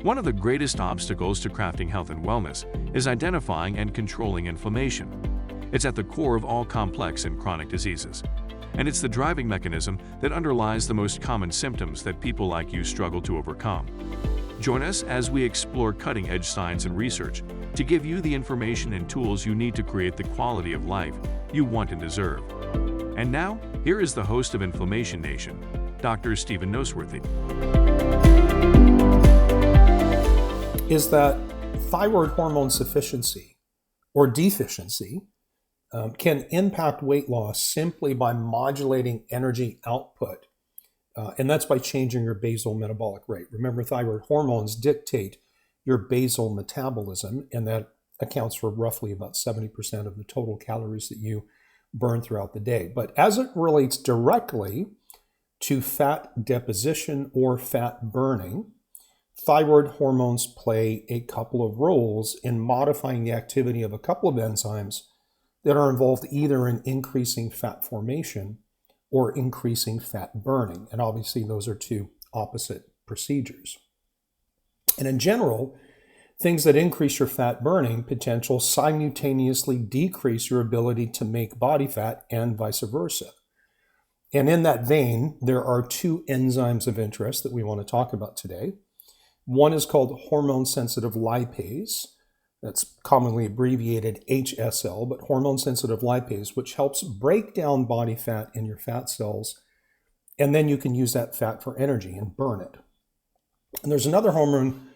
One of the greatest obstacles to crafting health and wellness is identifying and controlling inflammation. It's at the core of all complex and chronic diseases, and it's the driving mechanism that underlies the most common symptoms that people like you struggle to overcome. Join us as we explore cutting-edge science and research to give you the information and tools you need to create the quality of life you want and deserve. And now, here is the host of Inflammation Nation, Dr. Stephen Noseworthy. Is that thyroid hormone sufficiency or deficiency can impact weight loss simply by modulating energy output. And that's by changing your basal metabolic rate. Remember, thyroid hormones dictate your basal metabolism, and that accounts for roughly about 70% of the total calories that you burn throughout the day. But as it relates directly to fat deposition or fat burning, thyroid hormones play a couple of roles in modifying the activity of a couple of enzymes that are involved either in increasing fat formation or increasing fat burning. And obviously those are two opposite procedures. And in general, things that increase your fat burning potential simultaneously decrease your ability to make body fat and vice versa. And in that vein, there are two enzymes of interest that we want to talk about today. One is called hormone-sensitive lipase. That's commonly abbreviated HSL, but hormone-sensitive lipase, which helps break down body fat in your fat cells, and then you can use that fat for energy and burn it. And there's another hormone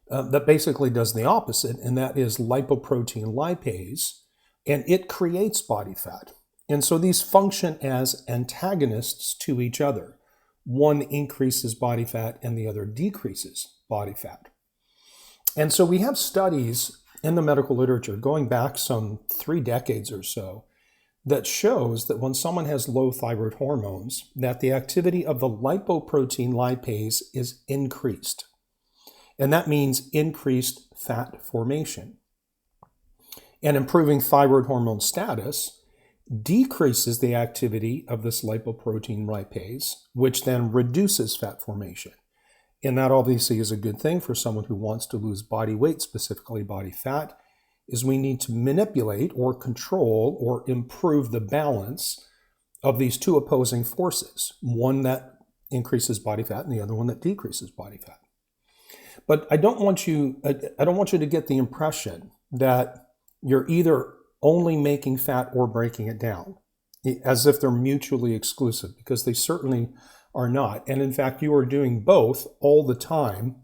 that basically does the opposite, and that is lipoprotein lipase, and it creates body fat. And so these function as antagonists to each other. One increases body fat and the other decreases body fat. And so we have studies in the medical literature going back some 3 decades or so that shows that when someone has low thyroid hormones, that the activity of the lipoprotein lipase is increased. And that means increased fat formation. And improving thyroid hormone status decreases the activity of this lipoprotein lipase, which then reduces fat formation. And that obviously is a good thing for someone who wants to lose body weight, specifically body fat, is we need to manipulate or control or improve the balance of these two opposing forces, one that increases body fat and the other one that decreases body fat. But I don't want you to get the impression that you're either only making fat or breaking it down, as if they're mutually exclusive, because they certainly are not. And in fact, you are doing both all the time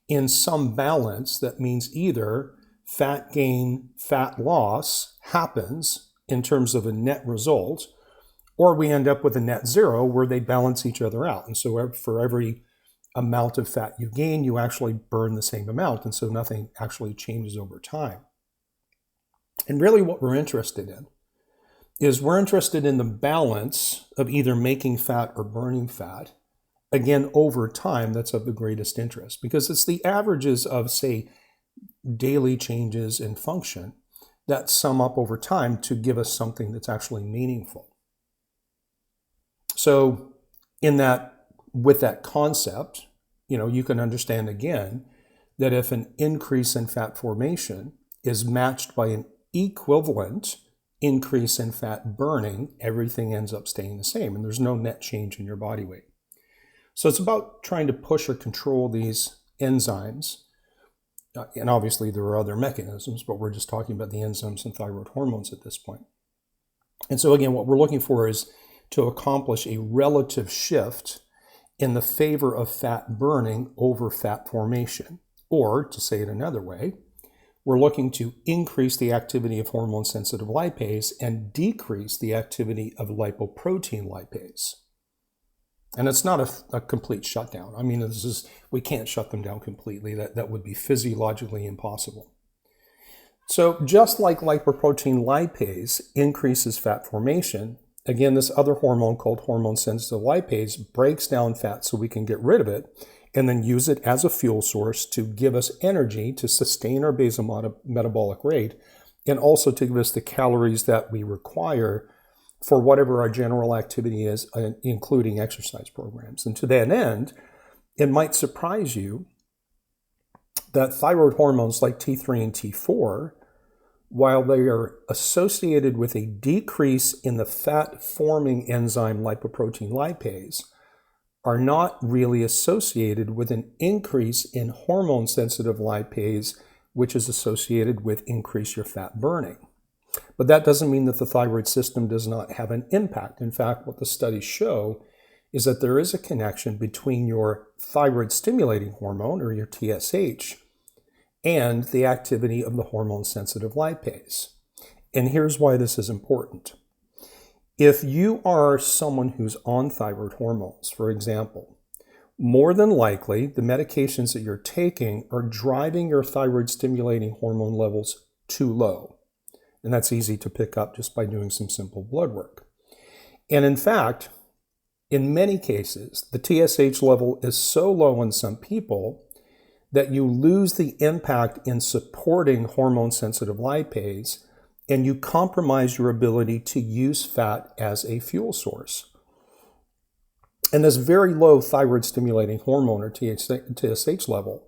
in some balance. That means either fat gain, fat loss happens in terms of a net result, or we end up with a net zero where they balance each other out. And so for every amount of fat you gain, you actually burn the same amount. And so nothing actually changes over time. And really what we're interested in is we're interested in the balance of either making fat or burning fat, again, over time. That's of the greatest interest, because it's the averages of, say, daily changes in function that sum up over time to give us something that's actually meaningful. So with that concept, you can understand again that if an increase in fat formation is matched by an equivalent increase in fat burning, everything ends up staying the same, and there's no net change in your body weight. So it's about trying to push or control these enzymes, and obviously there are other mechanisms, but we're just talking about the enzymes and thyroid hormones at this point. And so again, what we're looking for is to accomplish a relative shift in the favor of fat burning over fat formation, or to say it another way, we're looking to increase the activity of hormone-sensitive lipase and decrease the activity of lipoprotein lipase. And it's not a complete shutdown. I mean, we can't shut them down completely. That would be physiologically impossible. So just like lipoprotein lipase increases fat formation, again, this other hormone called hormone-sensitive lipase breaks down fat so we can get rid of it and then use it as a fuel source to give us energy to sustain our basal metabolic rate, and also to give us the calories that we require for whatever our general activity is, including exercise programs. And to that end, it might surprise you that thyroid hormones like T3 and T4, while they are associated with a decrease in the fat-forming enzyme lipoprotein lipase, are not really associated with an increase in hormone-sensitive lipase, which is associated with increase your fat burning. But that doesn't mean that the thyroid system does not have an impact. In fact, what the studies show is that there is a connection between your thyroid-stimulating hormone, or your TSH, and the activity of the hormone-sensitive lipase. And here's why this is important. If you are someone who's on thyroid hormones, for example, more than likely the medications that you're taking are driving your thyroid-stimulating hormone levels too low. And that's easy to pick up just by doing some simple blood work. And in fact, in many cases, the TSH level is so low in some people that you lose the impact in supporting hormone-sensitive lipase, and you compromise your ability to use fat as a fuel source. And this very low thyroid-stimulating hormone, or TSH level,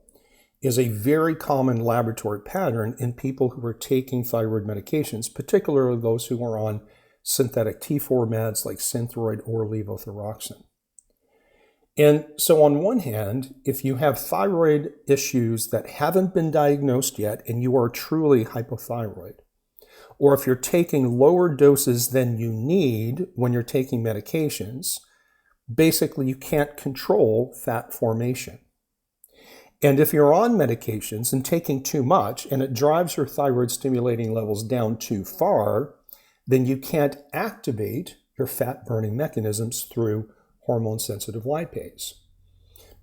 is a very common laboratory pattern in people who are taking thyroid medications, particularly those who are on synthetic T4 meds like Synthroid or levothyroxine. And so on one hand, if you have thyroid issues that haven't been diagnosed yet and you are truly hypothyroid, or if you're taking lower doses than you need when you're taking medications, basically you can't control fat formation. And if you're on medications and taking too much and it drives your thyroid stimulating levels down too far, then you can't activate your fat burning mechanisms through hormone-sensitive lipase.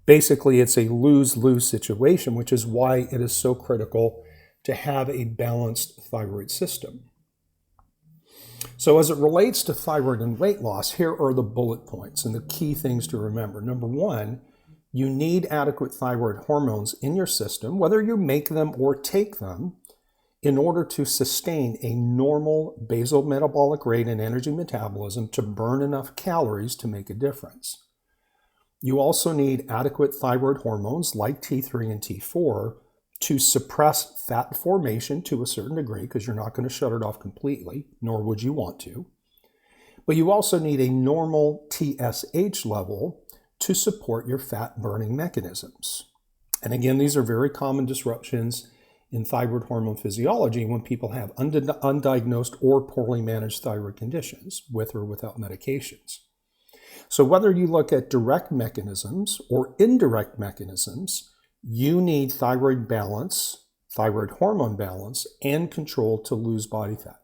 Basically, it's a lose-lose situation, which is why it is so critical to have a balanced thyroid system. So as it relates to thyroid and weight loss, here are the bullet points and the key things to remember. Number one, you need adequate thyroid hormones in your system, whether you make them or take them, in order to sustain a normal basal metabolic rate and energy metabolism to burn enough calories to make a difference. You also need adequate thyroid hormones like T3 and T4 to suppress fat formation to a certain degree, because you're not going to shut it off completely, nor would you want to. But you also need a normal TSH level to support your fat burning mechanisms. And again, these are very common disruptions in thyroid hormone physiology when people have undiagnosed or poorly managed thyroid conditions, with or without medications. So whether you look at direct mechanisms or indirect mechanisms, you need thyroid balance, thyroid hormone balance, and control to lose body fat.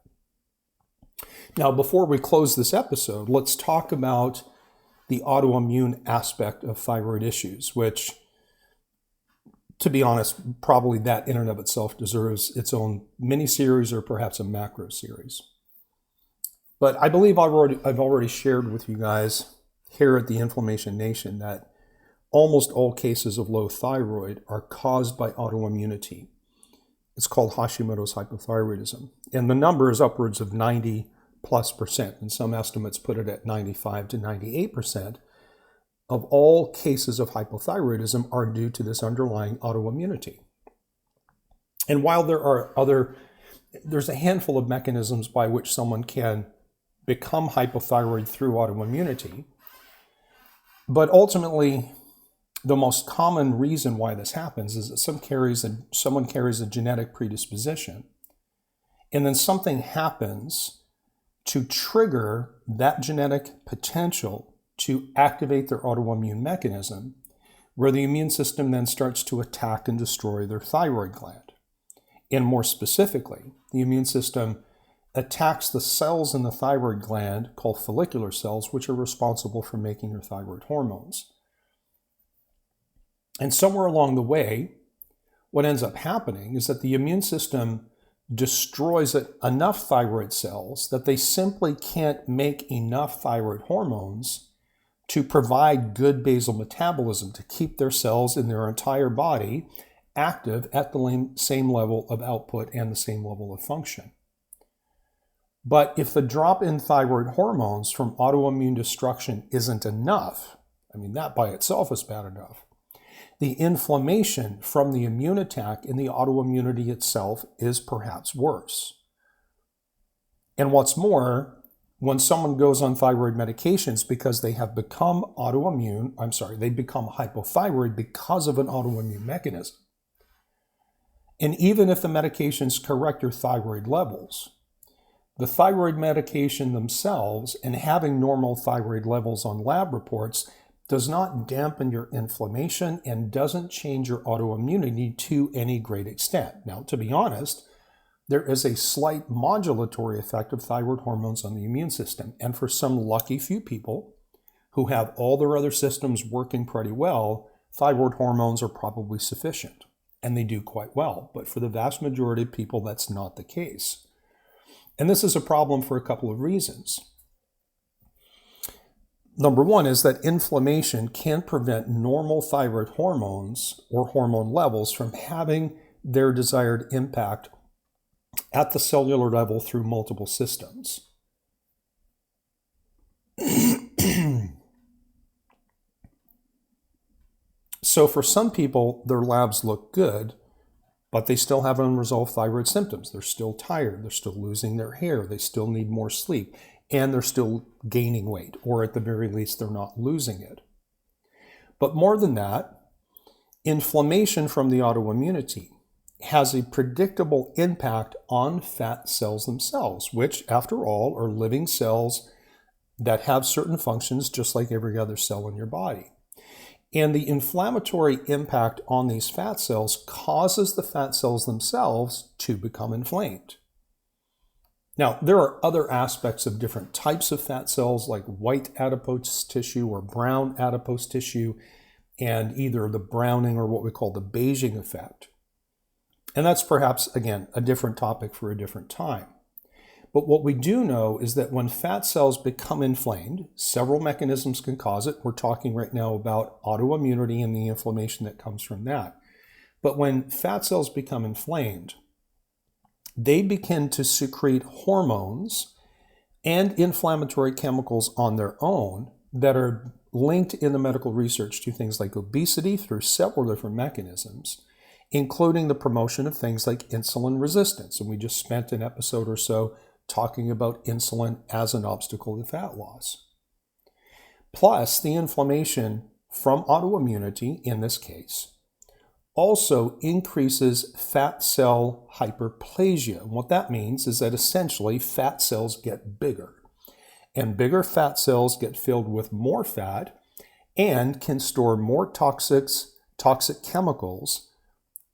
Now, before we close this episode, let's talk about the autoimmune aspect of thyroid issues, which, to be honest, probably that in and of itself deserves its own mini-series or perhaps a macro series. But I believe I've already shared with you guys here at the Inflammation Nation that almost all cases of low thyroid are caused by autoimmunity. It's called Hashimoto's hypothyroidism. And the number is upwards of 90+%, and some estimates put it at 95 to 98% of all cases of hypothyroidism are due to this underlying autoimmunity. And while there's a handful of mechanisms by which someone can become hypothyroid through autoimmunity, but ultimately the most common reason why this happens is that someone carries a genetic predisposition, and then something happens to trigger that genetic potential to activate their autoimmune mechanism, where the immune system then starts to attack and destroy their thyroid gland. And more specifically, the immune system attacks the cells in the thyroid gland called follicular cells, which are responsible for making your thyroid hormones. And somewhere along the way, what ends up happening is that the immune system destroys enough thyroid cells that they simply can't make enough thyroid hormones to provide good basal metabolism to keep their cells in their entire body active at the same level of output and the same level of function. But if the drop in thyroid hormones from autoimmune destruction isn't enough, I mean, that by itself is bad enough, The inflammation from the immune attack in the autoimmunity itself is perhaps worse. And what's more, when someone goes on thyroid medications because they have become they become hypothyroid because of an autoimmune mechanism. And even if the medications correct your thyroid levels, the thyroid medication themselves and having normal thyroid levels on lab reports does not dampen your inflammation and doesn't change your autoimmunity to any great extent. Now, to be honest, there is a slight modulatory effect of thyroid hormones on the immune system. And for some lucky few people who have all their other systems working pretty well, thyroid hormones are probably sufficient. And they do quite well. But for the vast majority of people, that's not the case. And this is a problem for a couple of reasons. Number one is that inflammation can prevent normal thyroid hormones or hormone levels from having their desired impact at the cellular level through multiple systems. So for some people, their labs look good, but they still have unresolved thyroid symptoms. They're still tired. They're still losing their hair. They still need more sleep. And they're still gaining weight, or at the very least, they're not losing it. But more than that, inflammation from the autoimmunity has a predictable impact on fat cells themselves, which, after all, are living cells that have certain functions just like every other cell in your body. And the inflammatory impact on these fat cells causes the fat cells themselves to become inflamed. Now, there are other aspects of different types of fat cells like white adipose tissue or brown adipose tissue, and either the browning or what we call the beiging effect. And that's perhaps, again, a different topic for a different time. But what we do know is that when fat cells become inflamed, several mechanisms can cause it. We're talking right now about autoimmunity and the inflammation that comes from that. But when fat cells become inflamed, they begin to secrete hormones and inflammatory chemicals on their own that are linked in the medical research to things like obesity through several different mechanisms, including the promotion of things like insulin resistance. And we just spent an episode or so talking about insulin as an obstacle to fat loss. Plus, the inflammation from autoimmunity, in this case, also increases fat cell hyperplasia. And what that means is that essentially fat cells get bigger. And bigger fat cells get filled with more fat and can store more toxic chemicals,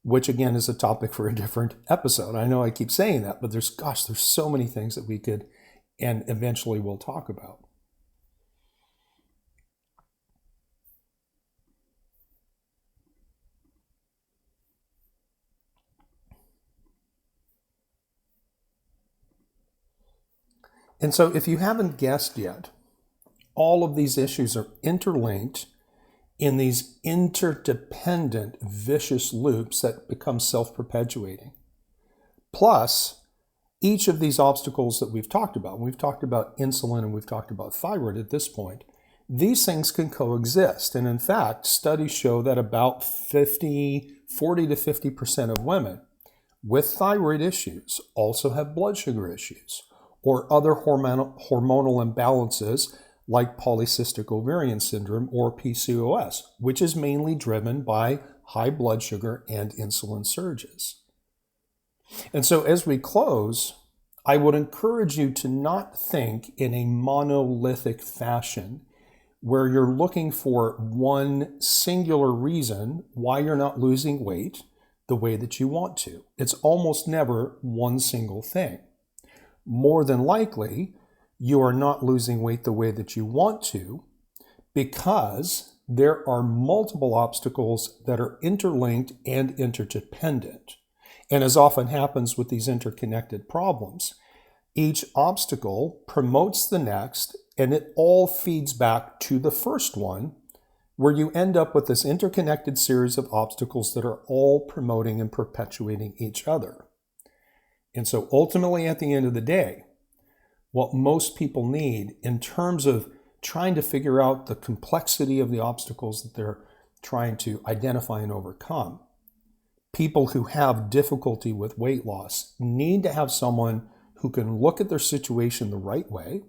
which again is a topic for a different episode. I know I keep saying that, but there's so many things that we could and eventually we'll talk about. And so if you haven't guessed yet, all of these issues are interlinked in these interdependent vicious loops that become self-perpetuating. Plus, each of these obstacles that we've talked about insulin and we've talked about thyroid at this point, these things can coexist. And in fact, studies show that about 40 to 50% of women with thyroid issues also have blood sugar issues or other hormonal imbalances like polycystic ovarian syndrome or PCOS, which is mainly driven by high blood sugar and insulin surges. And so as we close, I would encourage you to not think in a monolithic fashion where you're looking for one singular reason why you're not losing weight the way that you want to. It's almost never one single thing. More than likely, you are not losing weight the way that you want to because there are multiple obstacles that are interlinked and interdependent. And as often happens with these interconnected problems, each obstacle promotes the next and it all feeds back to the first one, where you end up with this interconnected series of obstacles that are all promoting and perpetuating each other. And so ultimately at the end of the day, what most people need in terms of trying to figure out the complexity of the obstacles that they're trying to identify and overcome. People who have difficulty with weight loss need to have someone who can look at their situation the right way,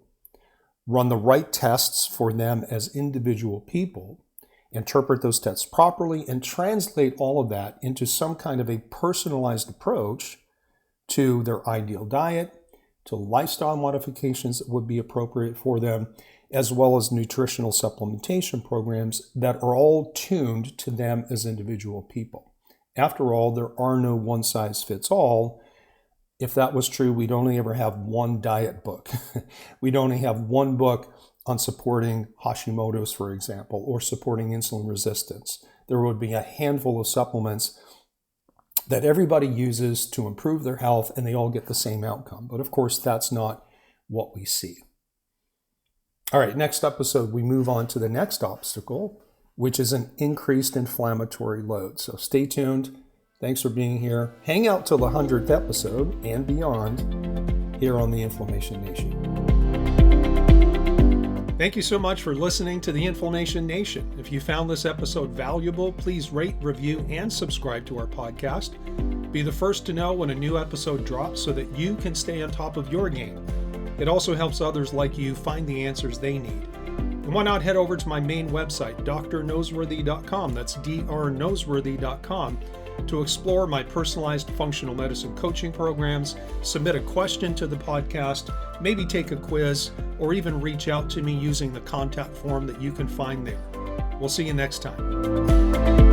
run the right tests for them as individual people, interpret those tests properly, and translate all of that into some kind of a personalized approach to their ideal diet, to lifestyle modifications that would be appropriate for them, as well as nutritional supplementation programs that are all tuned to them as individual people. After all, there are no one-size-fits-all. If that was true, we'd only ever have one diet book. We'd only have one book on supporting Hashimoto's, for example, or supporting insulin resistance. There would be a handful of supplements that everybody uses to improve their health, and they all get the same outcome. But of course, that's not what we see. All right, next episode, we move on to the next obstacle, which is an increased inflammatory load. So stay tuned. Thanks for being here. Hang out till the 100th episode and beyond here on the Inflammation Nation. Thank you so much for listening to the Inflammation Nation. If you found this episode valuable, please rate, review, and subscribe to our podcast. Be the first to know when a new episode drops so that you can stay on top of your game. It also helps others like you find the answers they need. And why not head over to my main website, drnoseworthy.com, that's drnoseworthy.com, to explore my personalized functional medicine coaching programs, submit a question to the podcast, maybe take a quiz, or even reach out to me using the contact form that you can find there. We'll see you next time.